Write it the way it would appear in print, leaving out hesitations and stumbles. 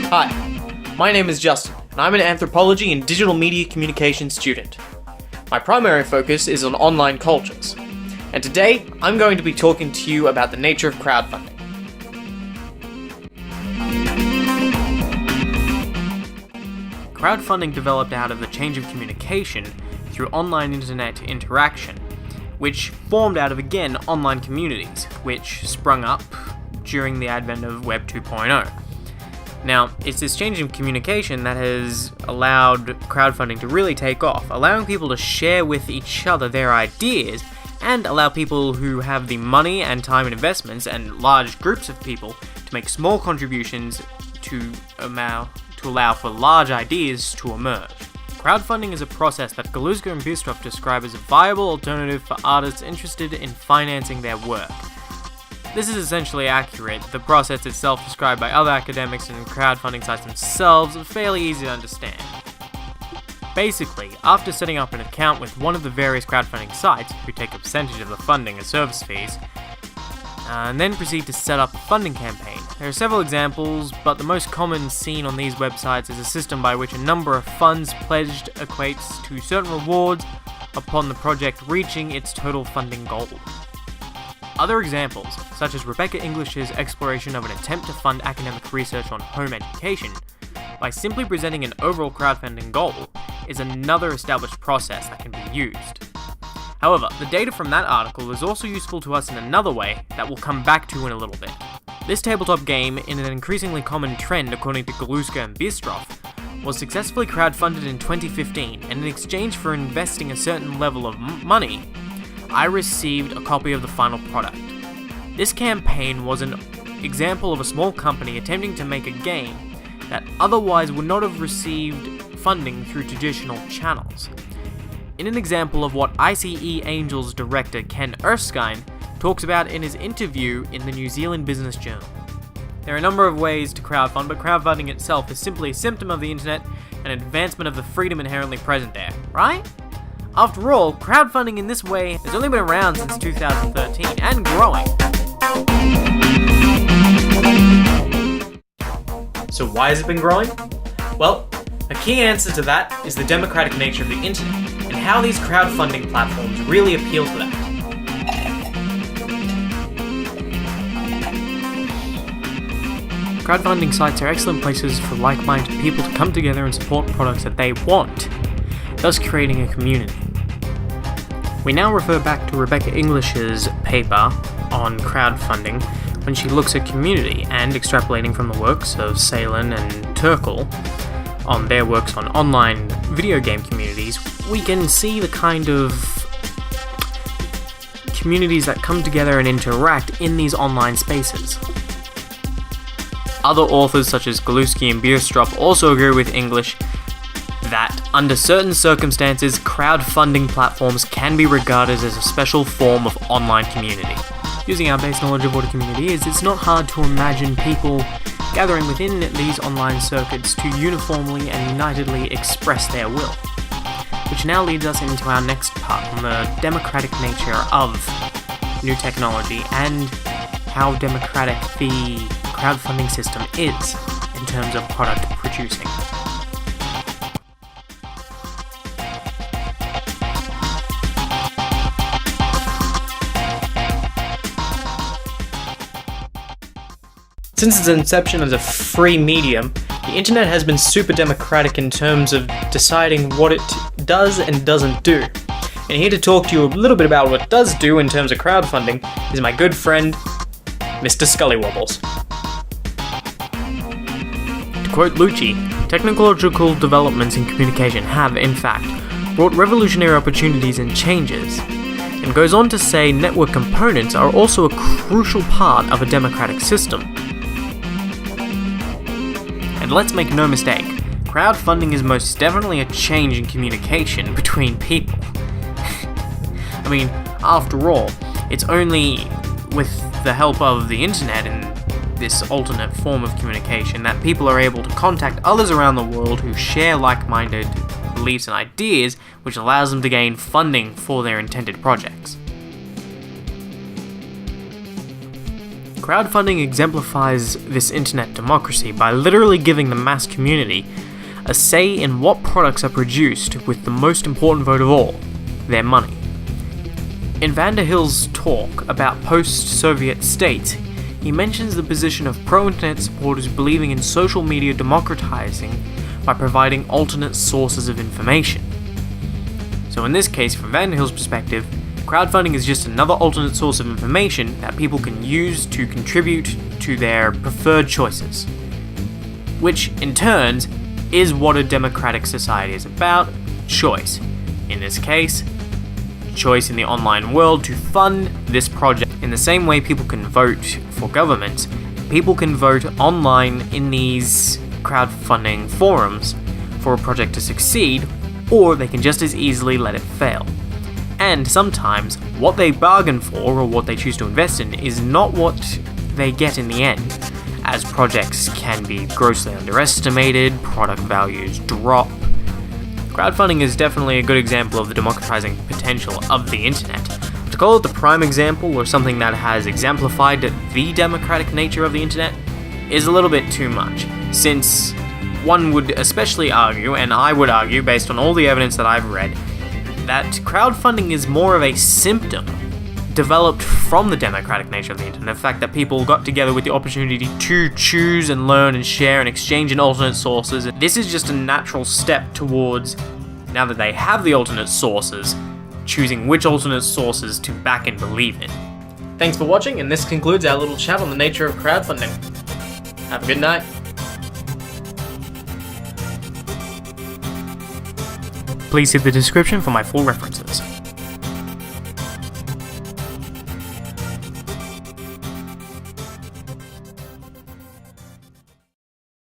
Hi, my name is Justin, and I'm an anthropology and digital media communication student. My primary focus is on online cultures, and today I'm going to be talking to you about the nature of crowdfunding. Crowdfunding developed out of the change of communication through online internet interaction, which formed out of, again, online communities, which sprung up during the advent of Web 2.0. Now, it's this change in communication that has allowed crowdfunding to really take off, allowing people to share with each other their ideas and allow people who have the money and time and investments and large groups of people to make small contributions to allow for large ideas to emerge. Crowdfunding is a process that Galuszka and Bystrov describe as a viable alternative for artists interested in financing their work. This is essentially accurate. The process itself, described by other academics and crowdfunding sites themselves, is fairly easy to understand. Basically, after setting up an account with one of the various crowdfunding sites, who take a percentage of the funding as service fees, and then proceed to set up a funding campaign. There are several examples, but the most common seen on these websites is a system by which a number of funds pledged equates to certain rewards upon the project reaching its total funding goal. Other examples, such as Rebecca English's exploration of an attempt to fund academic research on home education, by simply presenting an overall crowdfunding goal, is another established process that can be used. However, the data from that article is also useful to us in another way that we'll come back to in a little bit. This tabletop game, in an increasingly common trend according to Galuszka and Bystrov, was successfully crowdfunded in 2015, and in exchange for investing a certain level of money, I received a copy of the final product. This campaign was an example of a small company attempting to make a game that otherwise would not have received funding through traditional channels. In an example of what ICE Angels director Ken Erskine talks about in his interview in the New Zealand Business Journal. There are a number of ways to crowdfund, but crowdfunding itself is simply a symptom of the internet and advancement of the freedom inherently present there, right? After all, crowdfunding in this way has only been around since 2013 and growing. So why has it been growing? Well, a key answer to that is the democratic nature of the internet and how these crowdfunding platforms really appeal to that. Crowdfunding sites are excellent places for like-minded people to come together and support products that they want, thus creating a community. We now refer back to Rebecca English's paper on crowdfunding when she looks at community and extrapolating from the works of Salin and Turkle on their works on online video game communities, we can see the kind of communities that come together and interact in these online spaces. Other authors such as Galuszka and Bystrov also agree with English that, under certain circumstances, crowdfunding platforms can be regarded as a special form of online community. Using our base knowledge of what a community is, it's not hard to imagine people gathering within these online circuits to uniformly and unitedly express their will. Which now leads us into our next part on the democratic nature of new technology and how democratic the crowdfunding system is in terms of product producing. Since its inception as a free medium, the internet has been super democratic in terms of deciding what it does and doesn't do. And here to talk to you a little bit about what it does do in terms of crowdfunding is my good friend, Mr. Scullywobbles. To quote Lucchi, technological developments in communication have, in fact, brought revolutionary opportunities and changes, and goes on to say network components are also a crucial part of a democratic system. And let's make no mistake, crowdfunding is most definitely a change in communication between people. I mean, after all, it's only with the help of the internet and this alternate form of communication that people are able to contact others around the world who share like-minded beliefs and ideas, which allows them to gain funding for their intended projects. Crowdfunding exemplifies this internet democracy by literally giving the mass community a say in what products are produced with the most important vote of all, their money. In Vanderhill's talk about post-Soviet states, he mentions the position of pro-internet supporters believing in social media democratizing by providing alternate sources of information. So in this case, from Vanderhill's perspective, crowdfunding is just another alternate source of information that people can use to contribute to their preferred choices, which in turn is what a democratic society is about: choice. In this case, choice in the online world to fund this project. In the same way people can vote for governments, people can vote online in these crowdfunding forums for a project to succeed, or they can just as easily let it fail. And sometimes, what they bargain for or what they choose to invest in is not what they get in the end, as projects can be grossly underestimated, product values drop. Crowdfunding is definitely a good example of the democratizing potential of the internet. To call it the prime example or something that has exemplified the democratic nature of the internet is a little bit too much, since one would especially argue, and I would argue based on all the evidence that I've read, that crowdfunding is more of a symptom developed from the democratic nature of the internet, the fact that people got together with the opportunity to choose and learn and share and exchange in alternate sources. This is just a natural step towards, now that they have the alternate sources, choosing which alternate sources to back and believe in. Thanks for watching, and this concludes our little chat on the nature of crowdfunding. Have a good night. Please see the description for my full references.